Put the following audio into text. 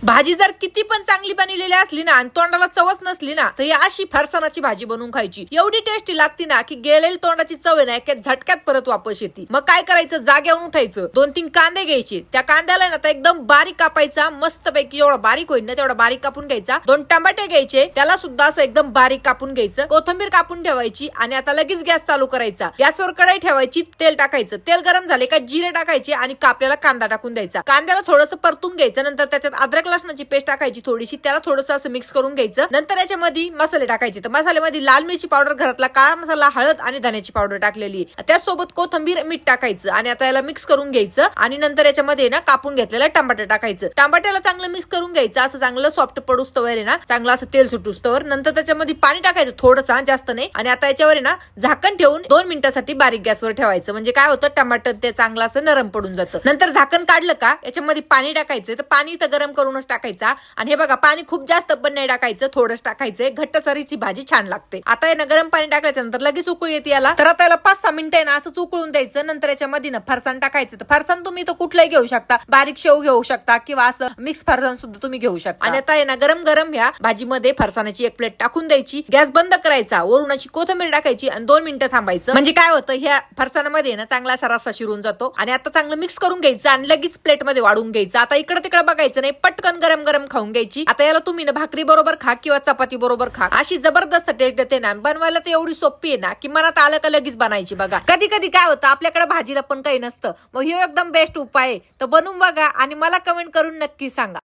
भाजी जर किती पण चांगली बनलेली असली ना आणि तोंडाला चवच नसली ना तर अशी फरसाणाची भाजी बनवून खायची. एवढी टेस्टी लागती ना की गेलेली तोंडाची चव आहे ना एका झटक्यात परत वापस येते. मग काय करायचं, जाग्यावरून उठायचं, 2-3 कांदे घ्यायचे, त्या कांद्याला ना एकदम बारीक कापायचा, मस्त पैकी एवढा बारीक होईल ना तेवढा बारीक कापून घ्यायचा. 2 टमाटे घ्यायचे, त्याला सुद्धा असं एकदम बारीक कापून घ्यायचं. कोथिंबीर कापून ठेवायची आणि आता लगेच गॅस चालू करायचा. गॅसवर कढई ठेवायची, तेल टाकायचं, तेल गरम झाले का जिरे टाकायचे आणि कापलेला कांदा टाकून द्यायचा. कांद्याला थोडंसं परतून घ्यायचं, नंतर त्याच्यात अद्रक लसणाची पेस्ट टाकायची थोडीशी, त्याला थोडंसं असं मिक्स करून घ्यायचं. नंतर याच्यामध्ये मसाले टाकायचे. तर मसाल्यामध्ये लाल मिरची पावडर, घरातला काळा मसाला, हळद आणि धन्याची पावडर टाकलेली. त्यासोबत कोथिंबीर, मीठ टाकायचं आणि आता याला मिक्स करून घ्यायचं. आणि नंतर याच्यामध्ये ना कापून घेतलेलं टमाटर टाकायचं. टमाट्याला चांगलं मिक्स करून घ्यायचं, असं चांगलं सॉफ्ट पडूस्तवर आहे ना, चांगलं असं तेल सुटूस्तवर. नंतर त्याच्यामध्ये पाणी टाकायचं थोडंसं, जास्त नाही. आणि आता याच्यावर आहे ना झाकण ठेवून 2 मिनिटांसाठी बारीक गॅसवर ठेवायचं. म्हणजे काय होतं, टमाटर ते चांगलं असं नरम पडून जातं. नंतर झाकण काढलं का याच्यामध्ये पाणी टाकायचं. तर पाणी तर गरम करूनच टाकायचा. आणि हे बघा, पाणी खूप जास्त पण नाही टाकायचं, थोडंच टाकायचंय. घट्ट सरीची भाजी छान लागते. आता आहे ना गरम पाणी टाकल्याच्या नंतर लगेच उकळी येते याला. तर आता याला 5-6 मिनिटं आहे ना असं उकळून द्यायचं. नंतर याच्यामध्ये ना फरसाण टाकायचं. तर फरसाण तुम्ही तर कुठलंही घेऊ शकता, बारीक शेव घेऊ शकता किंवा असं मिक्स फरसाण सुद्धा तुम्ही घेऊ शकता. आणि आता आहे ना गरम गरम ह्या भाजीमध्ये फरसाणाची एक प्लेट टाकून द्यायची, गॅस बंद करायचा, वरूनची कोथिंबीर टाकायची आणि 2 मिनिटं थांबायचं. म्हणजे काय होतं, ह्या फरसाणामध्ये ना चांगला असा रस्सा शिरून जातो. आणि आता चांगलं मिक्स करून घ्यायचं आणि लगेच प्लेट मध्ये वाढून घ्यायचं. आता इकडे तिकडे बघायचं नाही, पटकन गरम गरम खाऊन घ्यायची. आता याला तुम्ही ना भाकरी बरोबर खा किंवा चपाती बरोबर खा, अशी जबरदस्त टेस्ट येते ना. बनवायला तर एवढी सोपी आहे ना की मनात आलं का लगेच बनायची. बघा, कधी कधी काय होतं, आपल्याकडे भाजीला पण काही नसतं, मग हे एकदम बेस्ट उपाय आहे. तर बनवून बघा आणि मला कमेंट करून नक्की सांगा.